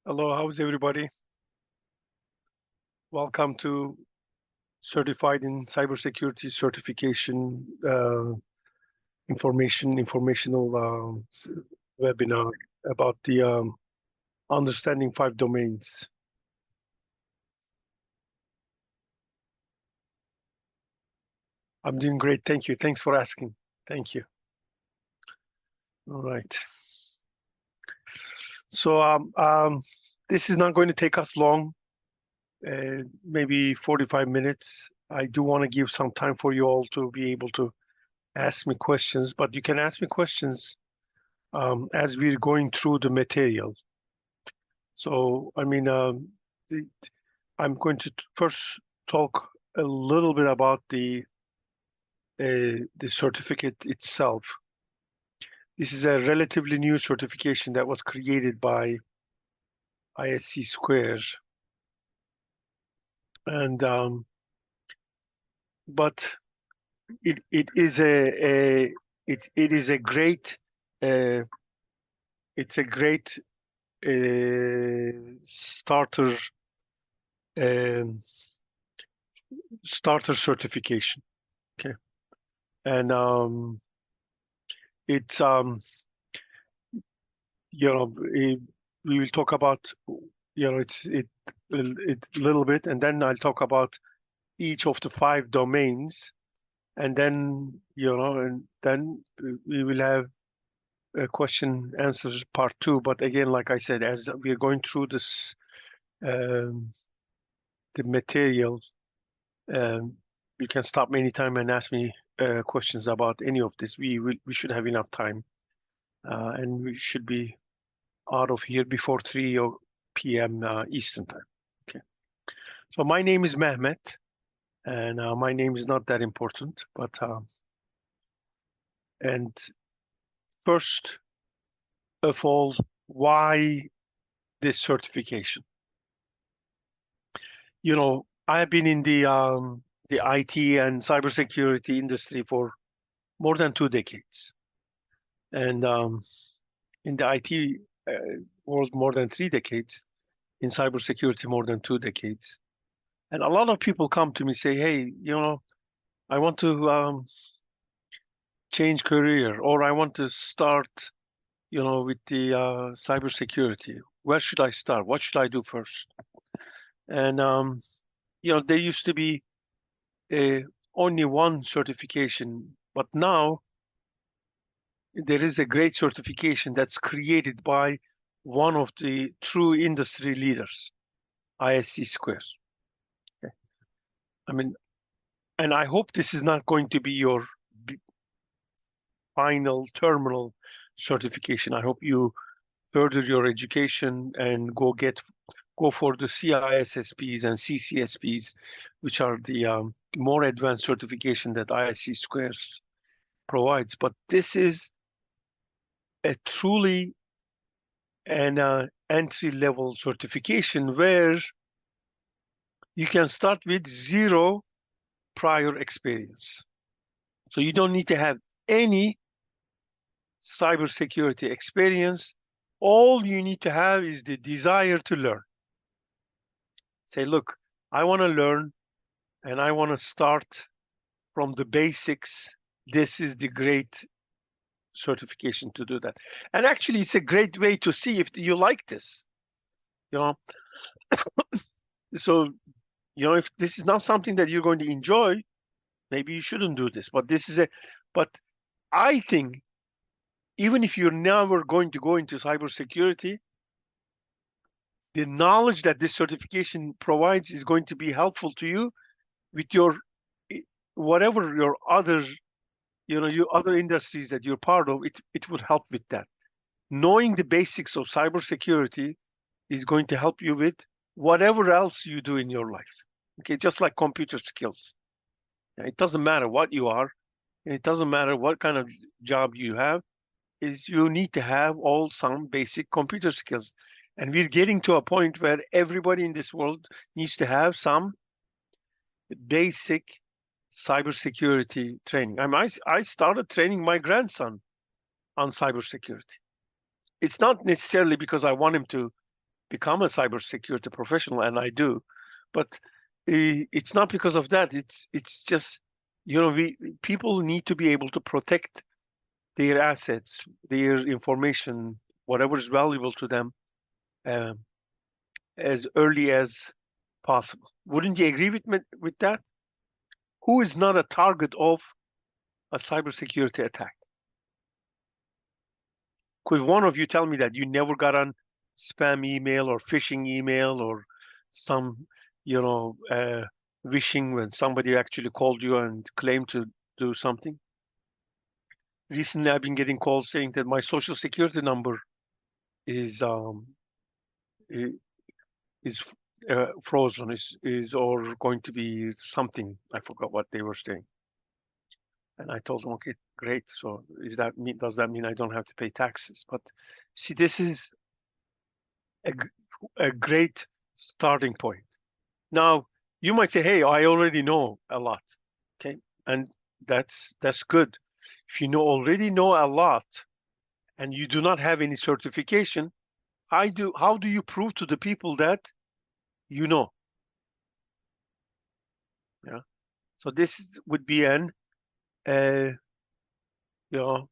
Hello, how's everybody? Welcome to Certified in Cybersecurity Certification informational webinar about the understanding 5 domains. I'm doing great, thank you. Thanks for asking. Thank you. All right. So this is not going to take us long, maybe 45 minutes. I do want to give some time for you all to be able to ask me questions, but you can ask me questions as we're going through the material. So, I mean, I'm going to first talk a little bit about the certificate itself. This is a relatively new certification that was created by ISC2, and but it is a great it's a great starter certification. Okay, and it's we will talk about it's a little bit, and then I'll talk about each of the 5 domains, and then and then we will have a question answers part 2. But again, like I said, as we are going through this the material, you can stop me anytime and ask me questions about any of this. We should have enough time, and we should be out of here before 3 p.m. Eastern time. Okay. So my name is Mehmet, and my name is not that important, but and first of all, why this certification? I have been in the IT and cybersecurity industry for more than 2 decades, and in the IT world more than 3 decades, in cybersecurity more than 2 decades. And a lot of people come to me say, hey, I want to change career, or I want to start, with the cybersecurity. Where should I start? What should I do first? And, there used to be only one certification, but now there is a great certification that's created by one of the true industry leaders, ISC2. Okay. I mean, and I hope this is not going to be your final terminal certification. I hope you further your education and go for the CISSPs and CCSPs, which are the more advanced certification that ISC2 provides. But this is a truly an entry-level certification where you can start with 0 prior experience. So you don't need to have any cybersecurity experience. All you need to have is the desire to learn. Say, look, I want to learn and I want to start from the basics. This is the great certification to do that. And actually, it's a great way to see if you like this. So, if this is not something that you're going to enjoy, maybe you shouldn't do this. But I think even if you're never going to go into cybersecurity, the knowledge that this certification provides is going to be helpful to you with your whatever your other your other industries that you're part of. It would help with that. Knowing the basics of cybersecurity is going to help you with whatever else you do in your life. Okay, just like computer skills. It doesn't matter what you are, and it doesn't matter what kind of job you have, is you need to have some basic computer skills. And we're getting to a point where everybody in this world needs to have some basic cybersecurity training. I started training my grandson on cybersecurity. It's not necessarily because I want him to become a cybersecurity professional, and I do, but it's not because of that. It's just, people need to be able to protect their assets, their information, whatever is valuable to them, um, as early as possible. Wouldn't you agree with me with that? Who is not a target of a cybersecurity attack? Could one of you tell me that you never got on spam email or phishing email or some, wishing when somebody actually called you and claimed to do something? Recently, I've been getting calls saying that my social security number is i- is frozen, is or going to be something. I forgot what they were saying, and I told them, okay, great. So does that mean I don't have to pay taxes? But see, this is a, a great starting point. Now, you might say, hey, I already know a lot. Okay. And that's good. If you already know a lot and you do not have any certification, how do you prove to the people that you know? Yeah. So would be an uh, you know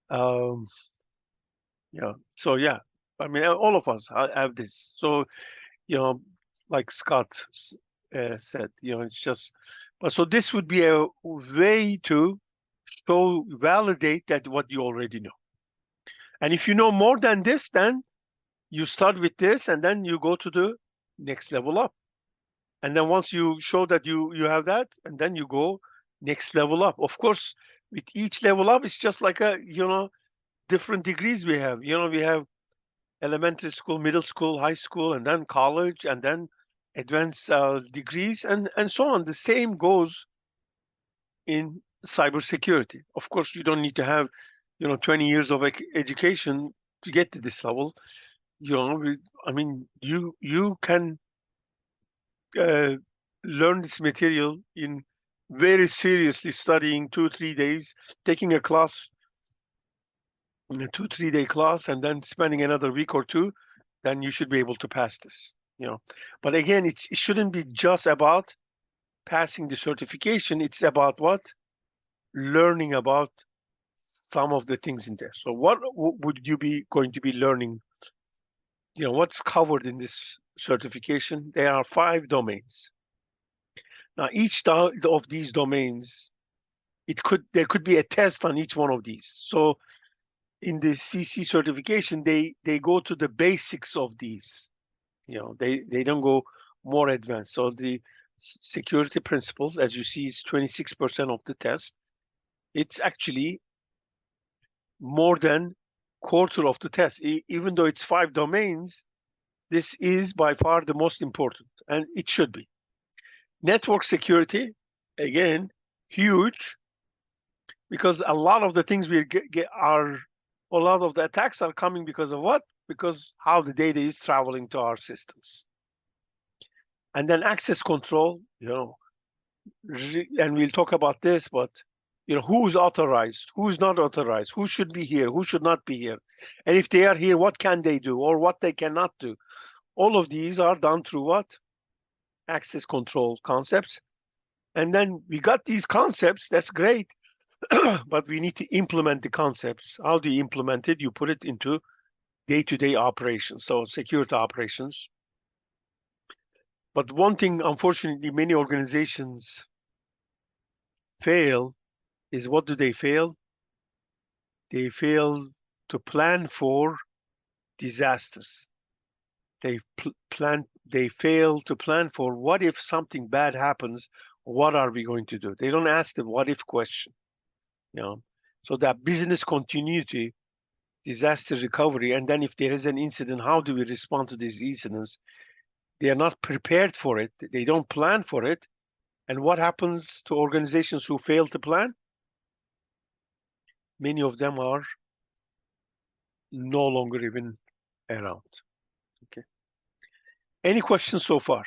um so yeah, I mean, all of us have this. So, you know like Scott said, it's just, but so this would be a way to validate that what you already know. And if you know more than this, then you start with this and then you go to the next level up. And then once you show that you have that, and then you go next level up. Of course, with each level up, it's just like different degrees we have. We have elementary school, middle school, high school, and then college, and then advanced degrees, and so on. The same goes in cybersecurity. Of course, you don't need to have 20 years of education to get to this level. I mean, you can uh, learn this material in very seriously studying 2 3 days, taking a class in a 2 3 day class, and then spending another week or two. Then you should be able to pass this. But again, it shouldn't be just about passing the certification. It's about what? Learning about some of the things in there. So what would you be going to be learning? What's covered in this certification? There are 5 domains. Now, each of these domains, there could be a test on each one of these. So in the CC certification, they go to the basics of these. They don't go more advanced. So the security principles, as you see, is 26% of the test. It's actually more than quarter of the test. Even though it's 5 domains, this is by far the most important, and it should be. Network security, again, huge, because a lot of the things a lot of the attacks are coming because of what? Because how the data is traveling to our systems. And then access control, and we'll talk about this, but who's authorized, who's not authorized, who should be here, who should not be here, and if they are here, what can they do or what they cannot do. All of these are done through what? Access control concepts. And then we got these concepts, that's great, but we need to implement the concepts. How do you implement it? You put it into day-to-day operations, so security operations. But one thing, unfortunately, many organizations fail is, what do they fail? They fail to plan for disasters. They fail to plan for, what if something bad happens, what are we going to do? They don't ask the what if question. So that business continuity, disaster recovery, and then if there is an incident, how do we respond to these incidents? They are not prepared for it. They don't plan for it. And what happens to organizations who fail to plan? Many of them are no longer even around. Okay. Any questions so far?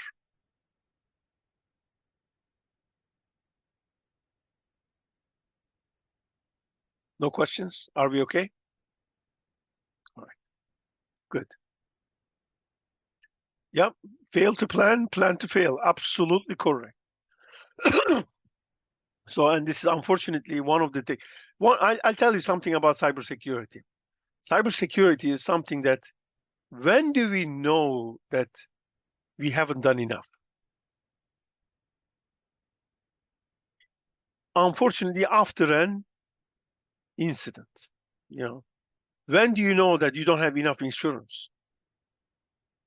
No questions? Are we okay? All right. Good. Yep. Fail to plan, plan to fail. Absolutely correct. So, and this is unfortunately one of the things. I'll tell you something about cybersecurity. Cybersecurity is something that, when do we know that we haven't done enough? Unfortunately, after an incident, you know, when do you know that you don't have enough insurance?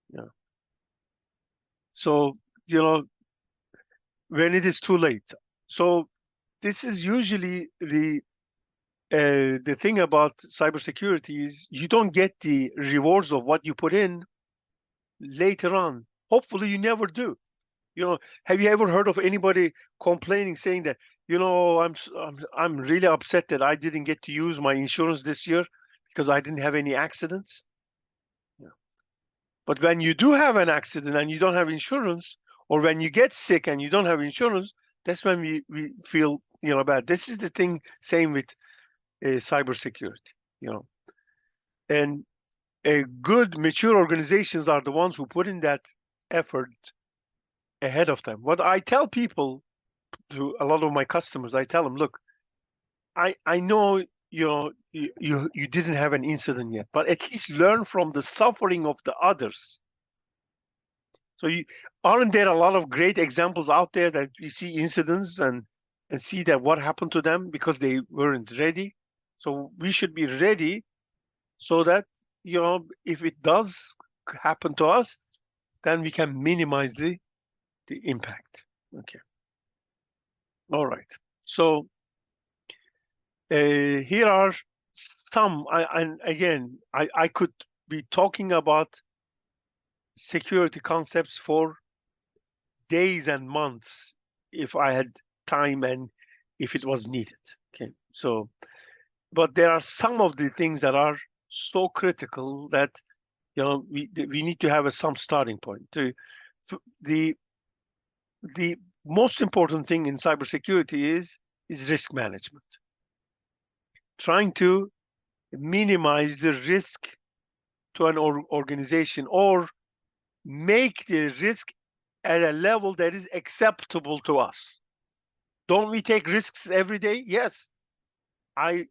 Yeah. So, you know, when it is too late. So this is usually the thing about cybersecurity is you don't get the rewards of what you put in later on. Hopefully, you never do. You know, have you ever heard of anybody complaining, saying that, I'm really upset that I didn't get to use my insurance this year because I didn't have any accidents? Yeah. But when you do have an accident and you don't have insurance, or when you get sick and you don't have insurance, that's when we feel, bad. This is the thing. Same with cybersecurity. You know, and good, mature organizations are the ones who put in that effort ahead of time. What I tell people, to a lot of my customers, I tell them, look, I know you didn't have an incident yet, but at least learn from the suffering of the others. So aren't there a lot of great examples out there that we see incidents and see that what happened to them because they weren't ready? So we should be ready so that, if it does happen to us, then we can minimize the impact. Okay. All right. So here are some, and again, I could be talking about security concepts for days and months if I had time and if it was needed. Okay. So, but there are some of the things that are so critical that, we need to have some starting point. The the most important thing in cybersecurity is risk management. Trying to minimize the risk to an organization, or make the risk at a level that is acceptable to us. Don't we take risks every day? Yes. I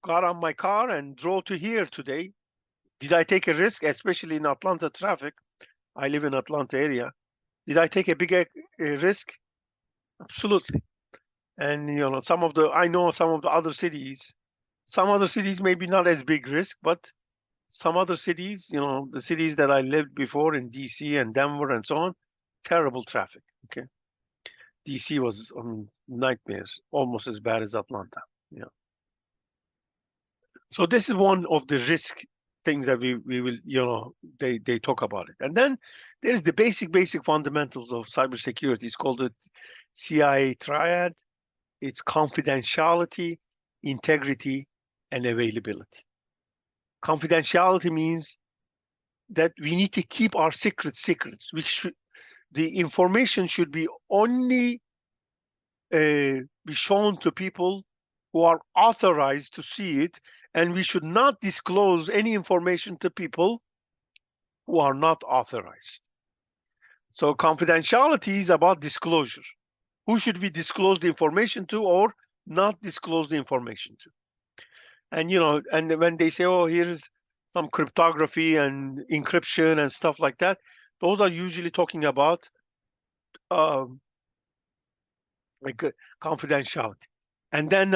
got on my car and drove to here today. Did I take a risk, especially in Atlanta traffic? I live in Atlanta area. Did I take a big risk? Absolutely. And I know some of the other cities. Some other cities maybe not as big risk, but some other cities, the cities that I lived before in DC and Denver and so on, terrible traffic. Okay. DC was nightmares, almost as bad as Atlanta. Yeah. So this is one of the risk things that we will, they talk about it. And then there's the basic fundamentals of cybersecurity. It's called the CIA triad. It's confidentiality, integrity, and availability. Confidentiality means that we need to keep our secrets. The information should be only be shown to people who are authorized to see it, and we should not disclose any information to people who are not authorized. So confidentiality is about disclosure. Who should we disclose the information to, or not disclose the information to? And and when they say, oh, here's some cryptography and encryption and stuff like that, those are usually talking about um, like confidentiality. And then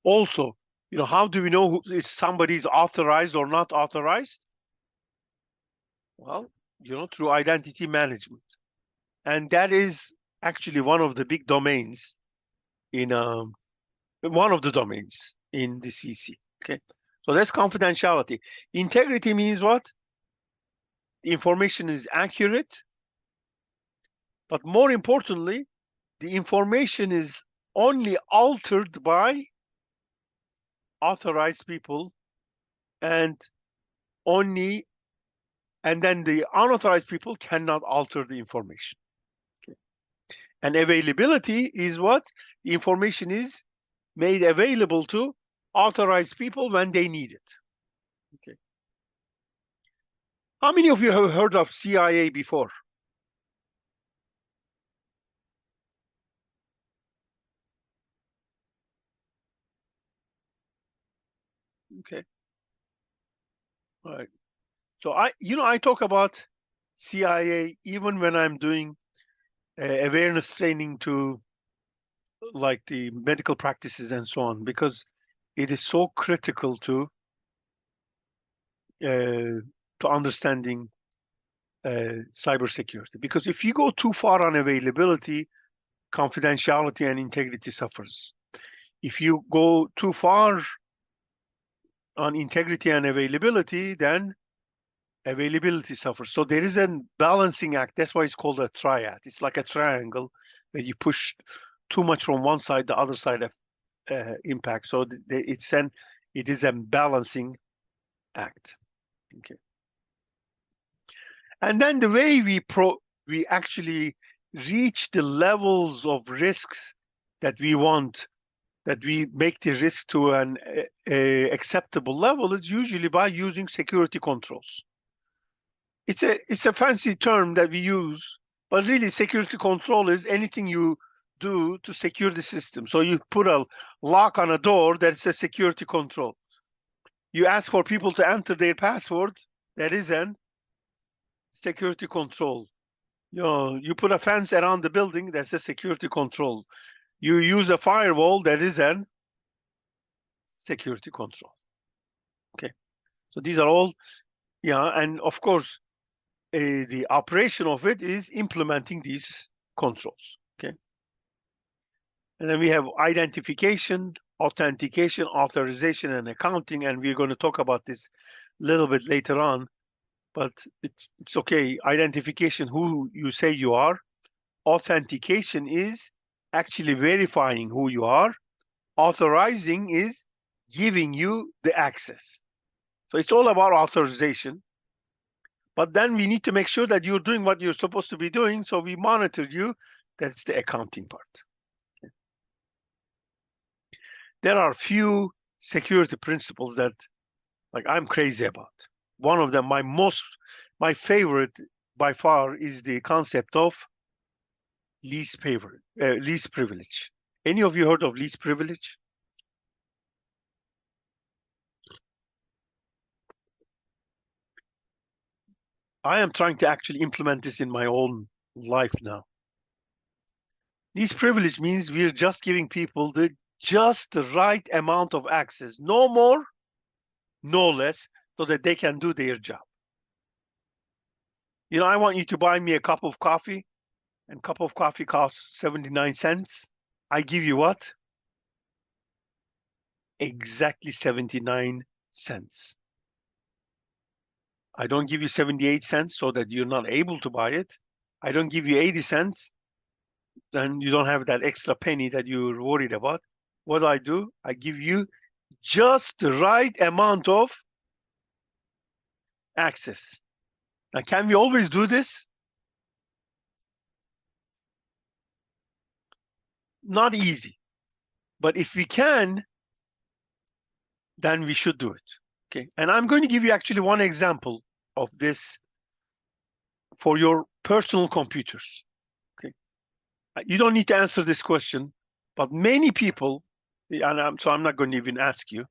also, how do we know if somebody is authorized or not authorized? Well, through identity management. And that is actually one of the big domains in one of the domains in the CC. Okay. So that's confidentiality. Integrity means what? The information is accurate, but more importantly, the information is only altered by authorized people, and only and then the unauthorized people cannot alter the information. Okay. And availability is what? The information is made available to authorized people when they need it. Okay. How many of you have heard of CIA before? Okay, all right. So I talk about CIA even when I'm doing awareness training to like the medical practices and so on, because it is so critical uh, to understanding cybersecurity. Because if you go too far on availability, confidentiality and integrity suffers. If you go too far on integrity and availability, then availability suffers. So there is a balancing act. That's why it's called a triad. It's like a triangle where you push too much from one side, the other side of impact. So it is a balancing act. Okay. And then the way we actually reach the levels of risks that we want, that we make the risk to an acceptable level, is usually by using security controls. It's a fancy term that we use, but really security control is anything you do to secure the system. So you put a lock on a door, that's a security control. You ask for people to enter their password, that is an security control. You put a fence around the building, that's a security control. You use a firewall, that is an security control. Okay, so these are all, and of course, the operation of it is implementing these controls. Okay, and then we have identification, authentication, authorization, and accounting, and we're going to talk about this a little bit later on. But it's okay. Identification, who you say you are. Authentication is actually verifying who you are. Authorizing is giving you the access. So it's all about authorization. But then we need to make sure that you're doing what you're supposed to be doing. So we monitor you. That's the accounting part. There are few security principles that like I'm crazy about. One of them, my favorite by far, is the concept of least privilege. Any of you heard of least privilege? I am trying to actually implement this in my own life now. Least privilege means we're just giving people just the right amount of access, no more, no less, so that they can do their job. I want you to buy me a cup of coffee, and cup of coffee costs 79 cents. I give you what? Exactly 79 cents. I don't give you 78 cents so that you're not able to buy it. I don't give you 80 cents, then you don't have that extra penny that you're worried about. What do? I give you just the right amount of access. Now, can we always do this? Not easy. But if we can, then we should do it. Okay. And I'm going to give you actually one example of this for your personal computers. Okay. You don't need to answer this question, but many people, and so I'm not going to even ask you,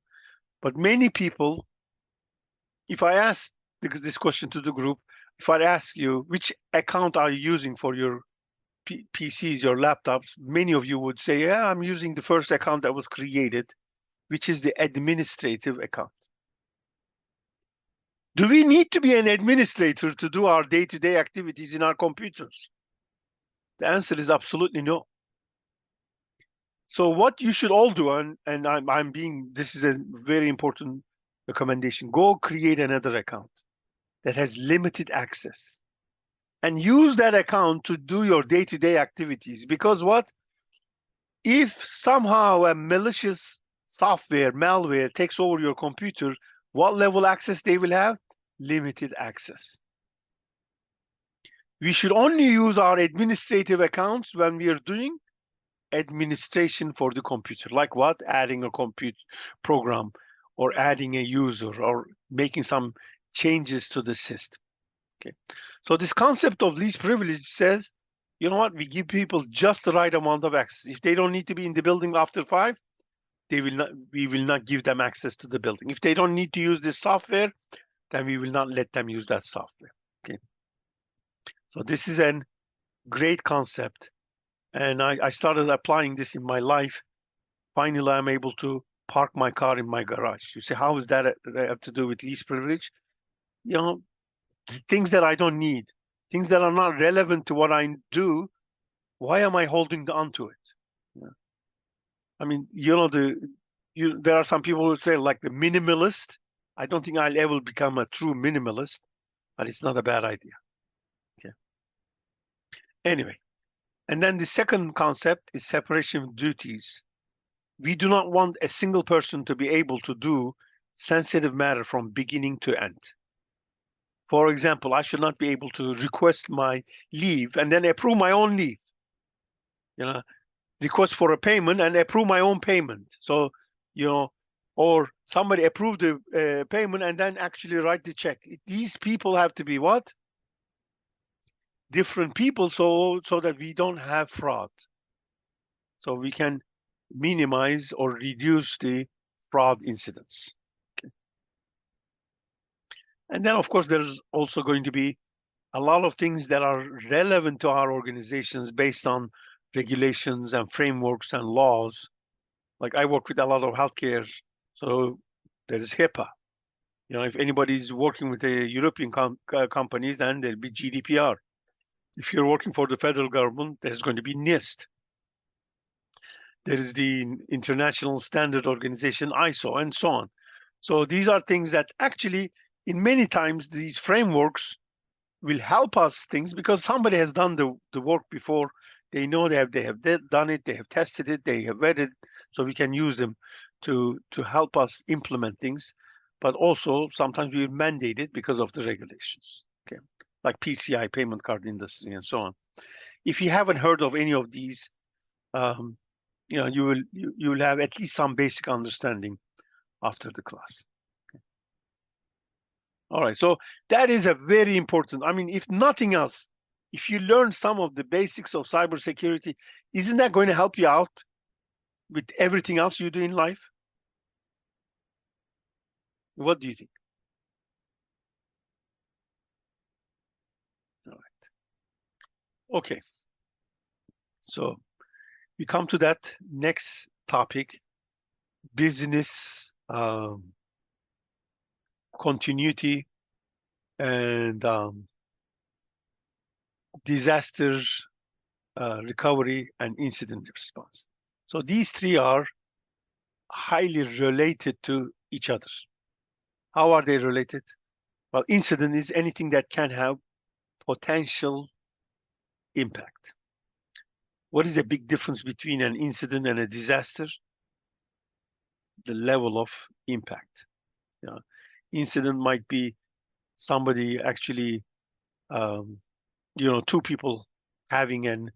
but many people, if I ask this question to the group, if I ask you which account are you using for your PCs, your laptops, many of you would say, yeah, I'm using the first account that was created, which is the administrative account. Do we need to be an administrator to do our day-to-day activities in our computers? The answer is absolutely no. So what you should all do, and this is a very important recommendation, go create another account that has limited access and use that account to do your day-to-day activities. Because what? If somehow a malicious software, malware takes over your computer, what level access they will have? Limited access. We should only use our administrative accounts when we are doing administration for the computer. Like what? Adding a computer program or adding a user or making some changes to the system. Okay. So this concept of least privilege says, you know what, we give people just the right amount of access. If they don't need to be in the building after 5, we will not give them access to the building. If they don't need to use this software, then we will not let them use that software. Okay. So this is a great concept. And I started applying this in my life. Finally, I'm able to park my car in my garage. You say, how is that have to do with least privilege? You know, things that I don't need, things that are not relevant to what I do. Why am I holding on to it? Yeah. I mean, there are some people who say like the minimalist. I don't think I'll ever become a true minimalist, but it's not a bad idea. Okay. Anyway, and then the second concept is separation of duties. We do not want a single person to be able to do sensitive matter from beginning to end. For example, I should not be able to request my leave and then approve my own leave. You know, request for a payment and approve my own payment. So, or somebody approve the payment and then actually write the check. These people have to be what? Different people, so that we don't have fraud. So we can minimize or reduce the fraud incidents. Okay. And then, of course, there's also going to be a lot of things that are relevant to our organizations based on regulations and frameworks and laws. Like I work with a lot of healthcare, so there's HIPAA. If anybody's working with the European companies, then there'll be GDPR. If you're working for the federal government, there's going to be NIST. There is the International Standard Organization, ISO, and so on. So these are things that actually, in many times, these frameworks will help us things because somebody has done the work before. They know they have done it, they have tested it, they have vetted, so we can use them to help us implement things. But also sometimes we mandate it because of the regulations. Okay, like PCI, payment card industry, and so on. If you haven't heard of any of these, you will have at least some basic understanding after the class. All right, so that is a very important. I mean, if nothing else, if you learn some of the basics of cybersecurity, isn't that going to help you out with everything else you do in life? What do you think? All right. Okay. So we come to that next topic, business continuity and disaster recovery and incident response. So these three are highly related to each other. How are they related? Well, incident is anything that can have potential impact. What is the big difference between an incident and a disaster? The level of impact. Yeah. Incident might be somebody actually, two people having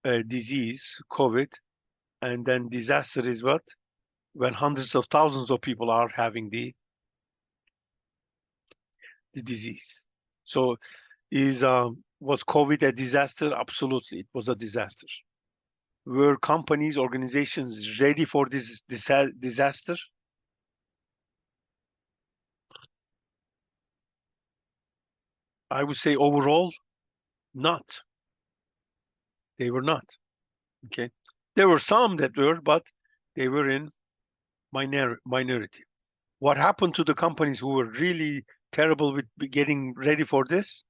a disease, COVID, and then disaster is what? When hundreds of thousands of people are having the disease. So was COVID a disaster? Absolutely, it was a disaster. Were companies, organizations ready for this disaster? I would say overall, not. They were not. Okay. There were some that were, but they were in minority. What happened to the companies who were really terrible with getting ready for this?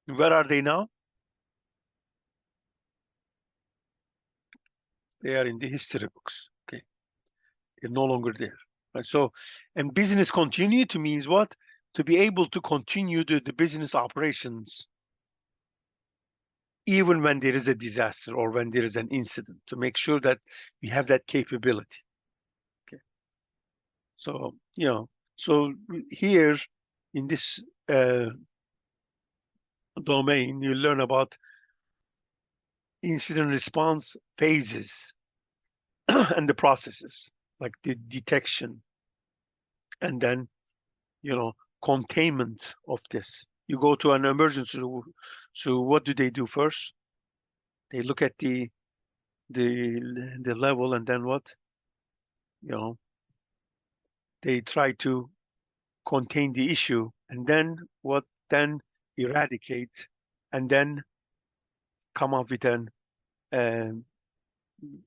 Where are they now? They are in the history books. Okay. They're no longer there. Right? So, and business continuity means what? To be able to continue the business operations even when there is a disaster or when there is an incident, to make sure that we have that capability. Okay. So, so here in this domain, you learn about incident response phases and the processes, like the detection, and then, containment of this. You go to an emergency room, so what do they do first? They look at the level, and then what? They try to contain the issue, and then what? Then eradicate, and then come up with an um,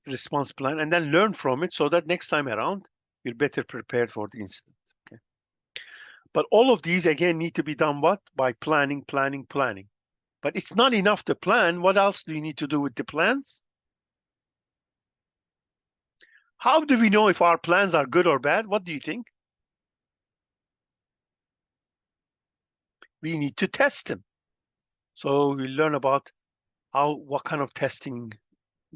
response plan, and then learn from it, so that next time around you're better prepared for the incident. Okay. But all of these again need to be done what? By planning, planning, planning. But it's not enough to plan. What else do you need to do with the plans? How do we know if our plans are good or bad? What do you think? We need to test them. So we learn about what kind of testing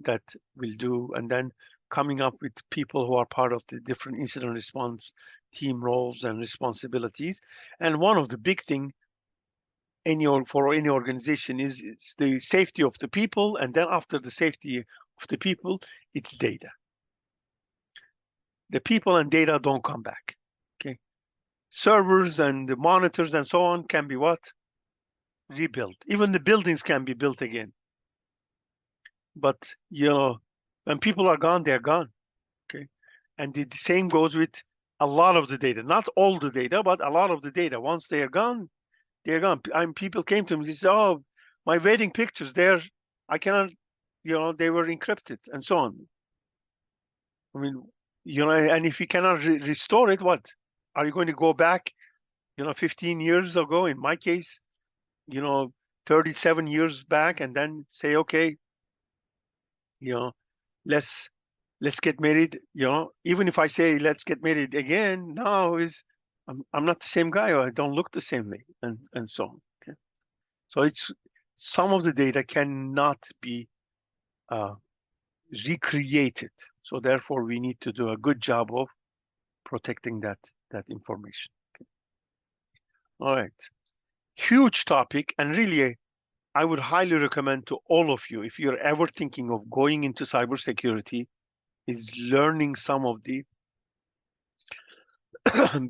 that we'll do, and then coming up with people who are part of the different incident response team roles and responsibilities. And one of the big thing for any organization is it's the safety of the people, and then after the safety of the people, it's data. The people and data don't come back. Okay, servers and the monitors and so on can be what? Rebuilt. Even the buildings can be built again. But when people are gone, they're gone. Okay, and the same goes with a lot of the data. Not all the data, but a lot of the data. Once they are gone, they're gone. People came to me, they said, "Oh, my wedding pictures, I cannot, they were encrypted," and so on. I mean, and if you cannot restore it, what? Are you going to go back, 15 years ago, in my case, 37 years back, and then say, okay, let's get married, even if I say let's get married again, now I'm not the same guy, or I don't look the same way, and so on. Okay? So it's some of the data cannot be recreated. So therefore, we need to do a good job of protecting that information. Okay. All right, huge topic, and really, I would highly recommend to all of you, if you're ever thinking of going into cybersecurity, is learning some of the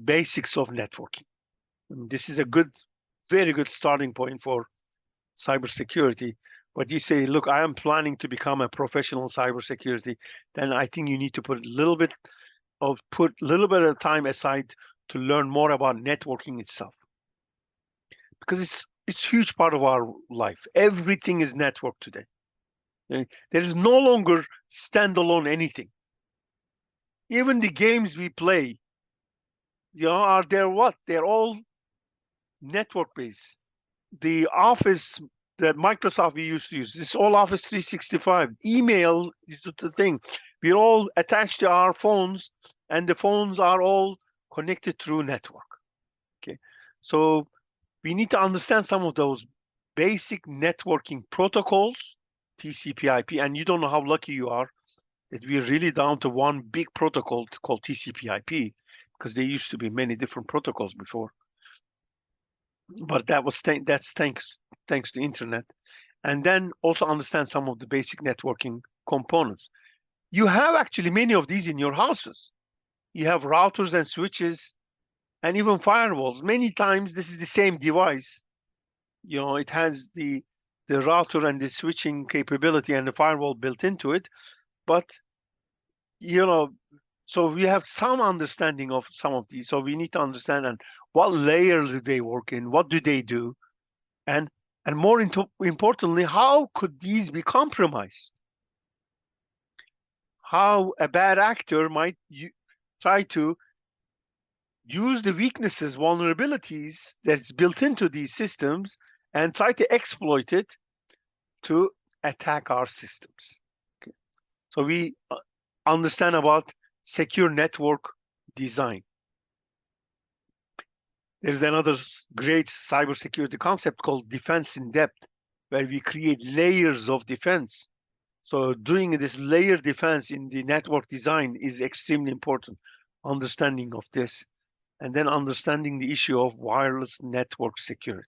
basics of networking. And this is a very good starting point for cybersecurity. But you say, look, I am planning to become a professional cybersecurity, then I think you need to put a little bit of time aside to learn more about networking itself, because it's a huge part of our life. Everything is networked today. There is no longer standalone anything. Even the games we play, are there what? They're all network based. The Office that Microsoft we used to use, this all Office 365. Email is the thing. We're all attached to our phones, and the phones are all connected through network. Okay, so we need to understand some of those basic networking protocols, TCP/IP, and you don't know how lucky you are that we're really down to one big protocol called TCP/IP, because there used to be many different protocols before. But that's thanks to internet. And then also understand some of the basic networking components. You have actually many of these in your houses. You have routers and switches and even firewalls. Many times this is the same device. It has the router and the switching capability and the firewall built into it. But so we have some understanding of some of these. So we need to understand and what layer do they work in, what do they do, and more importantly, how could these be compromised? How a bad actor might try to use the weaknesses, vulnerabilities that's built into these systems and try to exploit it to attack our systems. Okay. So we understand about secure network design. There's another great cybersecurity concept called defense in depth, where we create layers of defense. So doing this layer defense in the network design is extremely important, understanding of this, and then understanding the issue of wireless network security.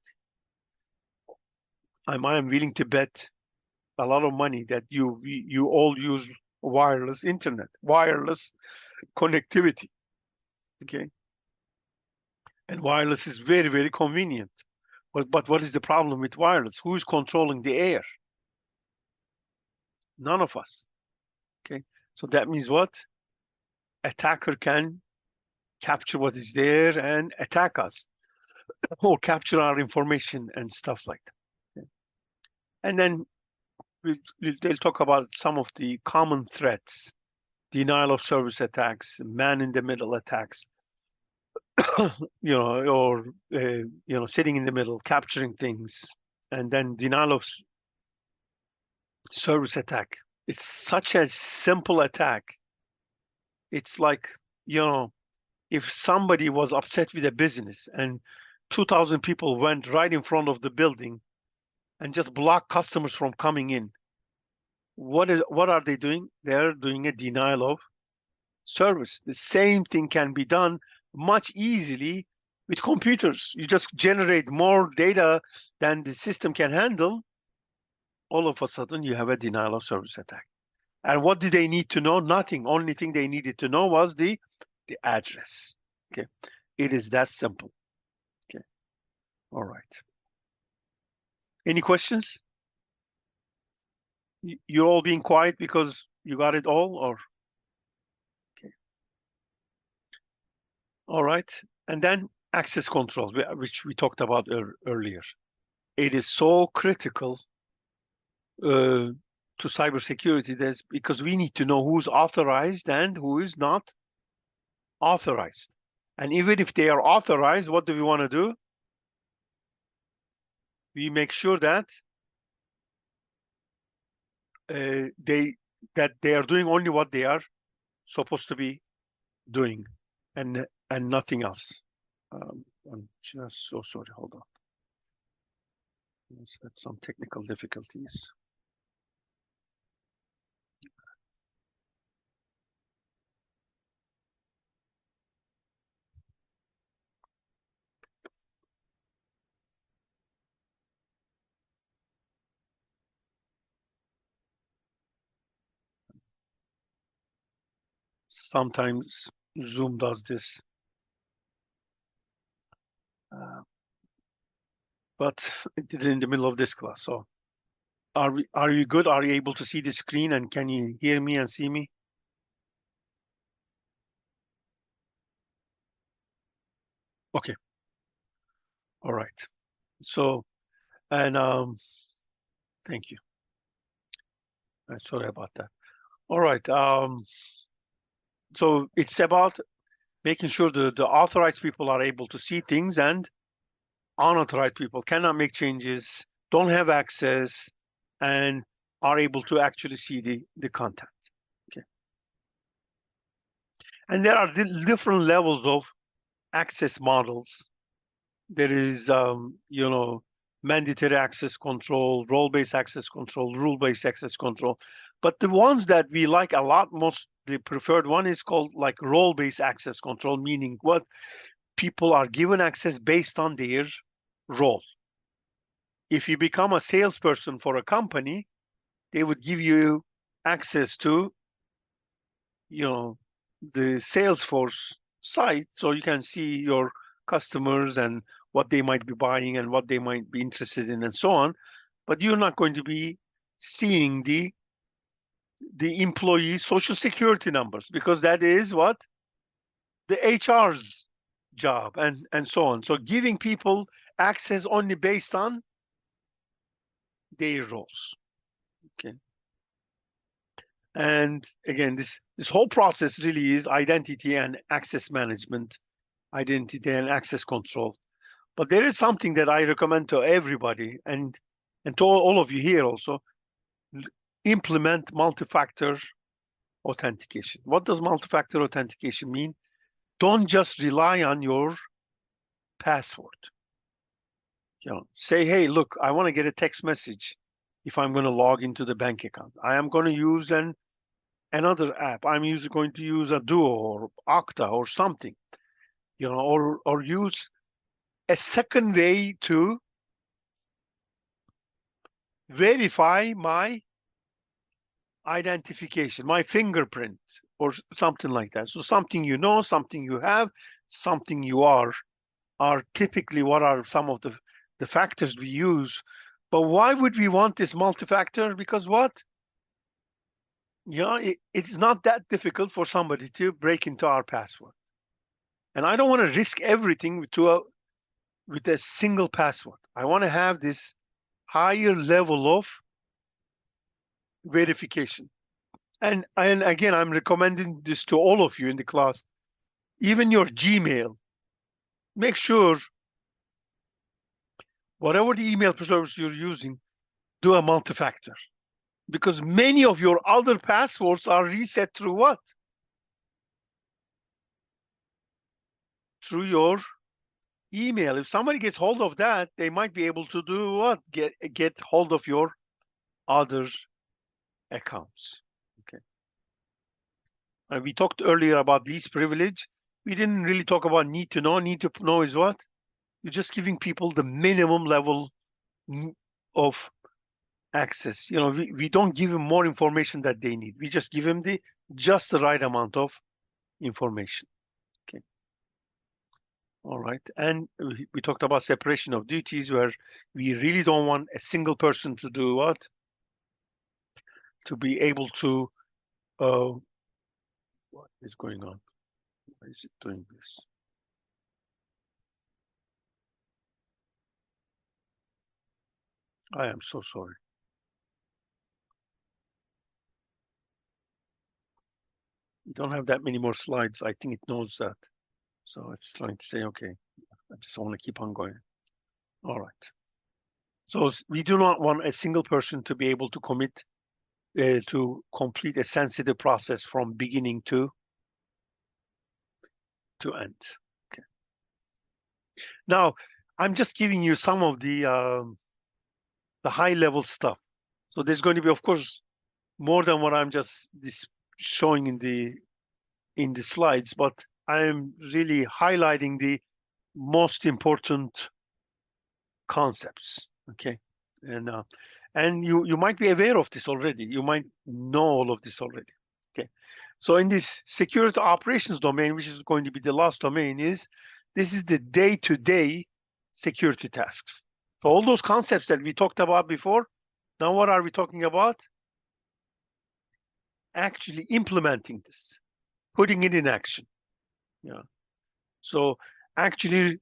I am willing to bet a lot of money that you all use wireless internet, wireless connectivity. Okay. And wireless is very, very convenient. But what is the problem with wireless? Who is controlling the air? None of us. Okay. So that means what? Attacker can capture what is there and attack us or capture our information and stuff like that. Okay. And then they'll talk about some of the common threats: denial of service attacks, man in the middle attacks, or sitting in the middle, capturing things, and then denial of service attack. It's such a simple attack. It's like, if somebody was upset with a business and 2,000 people went right in front of the building and just blocked customers from coming in, what are they doing? They're doing a denial of service. The same thing can be done much easily with computers. You just generate more data than the system can handle. All of a sudden, you have a denial of service attack. And what did they need to know? Nothing. Only thing they needed to know was the address. Okay, it is that simple. Okay, all right. Any questions? You're all being quiet because you got it all, or okay? All right, and then access control, which we talked about earlier. It is so critical to cybersecurity. That's because we need to know who's authorized and who is not authorized. And even if they are authorized, what do we want to do? We make sure that they are doing only what they are supposed to be doing, and nothing else. I'm just so sorry. Hold on. Let's had some technical difficulties. Sometimes Zoom does this, but it is in the middle of this class. So are you good? Are you able to see the screen, and can you hear me and see me? Okay. All right. So, and thank you. Sorry about that. All right. So it's about making sure the authorized people are able to see things, and unauthorized people cannot make changes, don't have access, and are able to actually see the content. Okay. And there are different levels of access models. There is, mandatory access control, role-based access control, rule-based access control. But the ones that we like a lot, most the preferred one is called like role-based access control, meaning what people are given access based on their role. If you become a salesperson for a company, they would give you access to, the Salesforce site, so you can see your customers and what they might be buying and what they might be interested in and so on. But you're not going to be seeing the employee social security numbers, because that is what the HR's job and so on. So giving people access only based on their roles. Okay. And again, this whole process really is identity and access management, identity and access control. But there is something that I recommend to everybody, and to all of you here also: implement multi-factor authentication. What does multi-factor authentication mean? Don't just rely on your password. Say, hey, look, I want to get a text message if I'm going to log into the bank account. I am going to use another app. I'm going to use a Duo or Okta or something, or use a second way to verify my identification, my fingerprint, or something like that. So something something you have, something you are are typically what are some of the factors we use. But why would we want this multi-factor? Because what? It's not that difficult for somebody to break into our password. And I don't want to risk everything with a single password. I want to have this higher level of verification. And again, I'm recommending this to all of you in the class. Even your Gmail, make sure whatever the email service you're using, do a multi-factor. Because many of your other passwords are reset through what? Through your email. If somebody gets hold of that, they might be able to do what? Get hold of your other accounts. Okay. And we talked earlier about least privilege. We didn't really talk about need to know. Need to know is what? You're just giving people the minimum level of access. We don't give them more information that they need. We just give them just the right amount of information. Okay. All right. And we talked about separation of duties, where we really don't want a single person to do what? To be able to, what is going on? Why is it doing this? I am so sorry. We don't have that many more slides. I think it knows that. So it's trying to say, okay, I just want to keep on going. All right. So we do not want a single person to be able to commit to complete a sensitive process from beginning to end. Okay. Now, I'm just giving you some of the high level stuff. So there's going to be, of course, more than what I'm just showing in the slides, but I'm really highlighting the most important concepts. Okay, and you might be aware of this already. You might know all of this already. Okay, so in this security operations domain, which is going to be the last domain, this is the day-to-day security tasks. So all those concepts that we talked about before, now what are we talking about? Actually implementing this, putting it in action. Yeah. So actually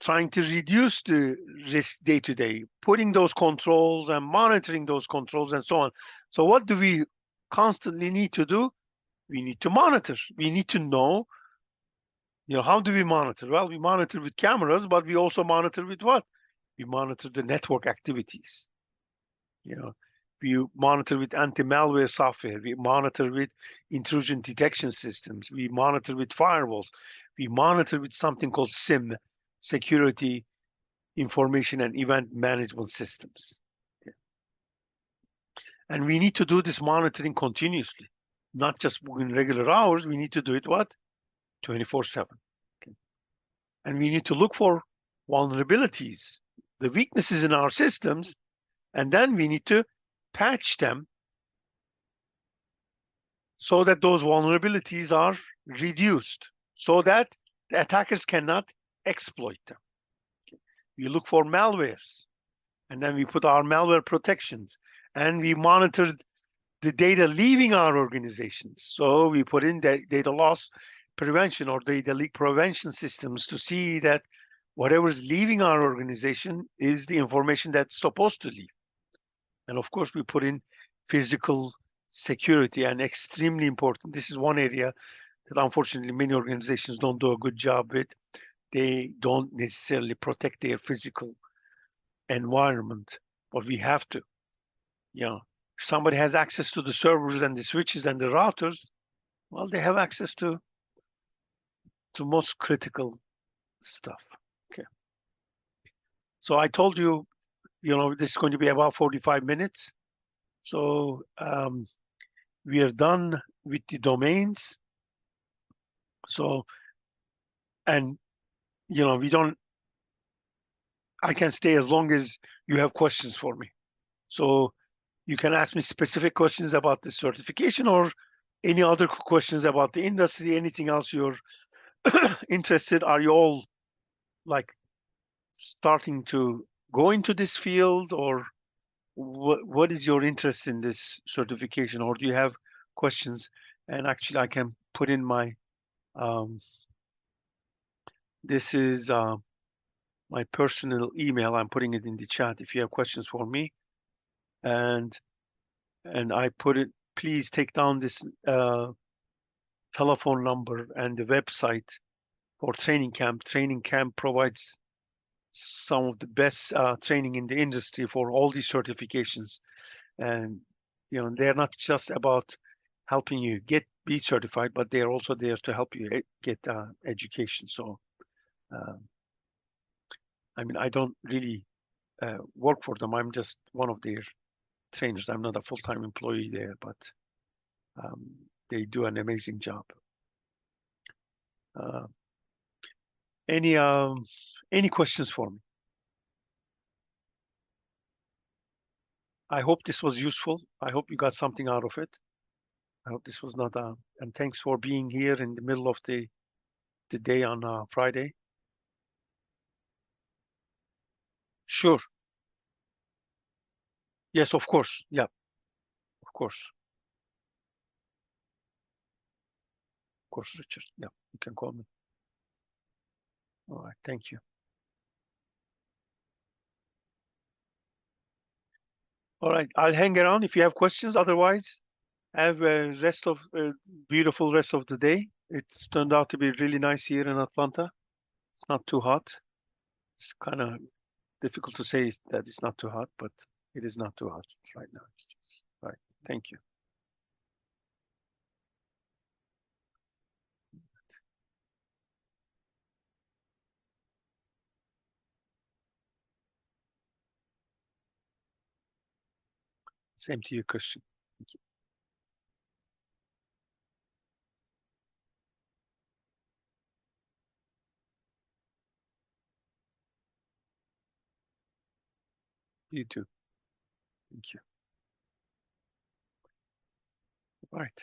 trying to reduce the risk day to day, putting those controls and monitoring those controls and so on. So what do we constantly need to do? We need to monitor. We need to know, how do we monitor? Well, we monitor with cameras, but we also monitor with what? We monitor the network activities. We monitor with anti-malware software. We monitor with intrusion detection systems. We monitor with firewalls. We monitor with something called SIM, Security Information and Event Management Systems. Okay. And we need to do this monitoring continuously, not just in regular hours. We need to do it what? 24/7. Okay. And we need to look for vulnerabilities, the weaknesses in our systems, and then we need to patch them so that those vulnerabilities are reduced, so that the attackers cannot exploit them. Okay. We look for malwares, and then we put our malware protections, and we monitor the data leaving our organizations. So we put in the data loss prevention or data leak prevention systems to see that whatever is leaving our organization is the information that's supposed to leave. And of course, we put in physical security, and extremely important. This is one area that unfortunately many organizations don't do a good job with. They don't necessarily protect their physical environment, but we have to. If somebody has access to the servers and the switches and the routers, well, they have access to most critical stuff. Okay. So I told you, this is going to be about 45 minutes. So we are done with the domains. So, and I can stay as long as you have questions for me. So you can ask me specific questions about the certification or any other questions about the industry, anything else you're interested. Are you all like starting to go into this field, or what is your interest in this certification, or do you have questions? And actually, I can put in my um, this is my personal email. I'm putting it in the chat if you have questions for me. And I put it. Please take down this telephone number and the website for training camp. Training camp provides some of the best training in the industry for all these certifications, and they're not just about helping you be certified, but they're also there to help you get education. So I mean, I don't really work for them. I'm just one of their trainers. I'm not a full-time employee there, but um, they do an amazing job. uh, any any questions for me? I hope this was useful. I hope you got something out of it. I hope this was not and thanks for being here in the middle of the day on Friday. Sure. Yes, of course. Yeah, of course. Of course, Richard. Yeah, you can call me. All right. Thank you. All right. I'll hang around if you have questions. Otherwise, have a beautiful rest of the day. It's turned out to be really nice here in Atlanta. It's not too hot. It's kind of difficult to say that it's not too hot, but it is not too hot right now. It's just right. Thank you. Same to you, Christian. Thank you. You too. Thank you. All right.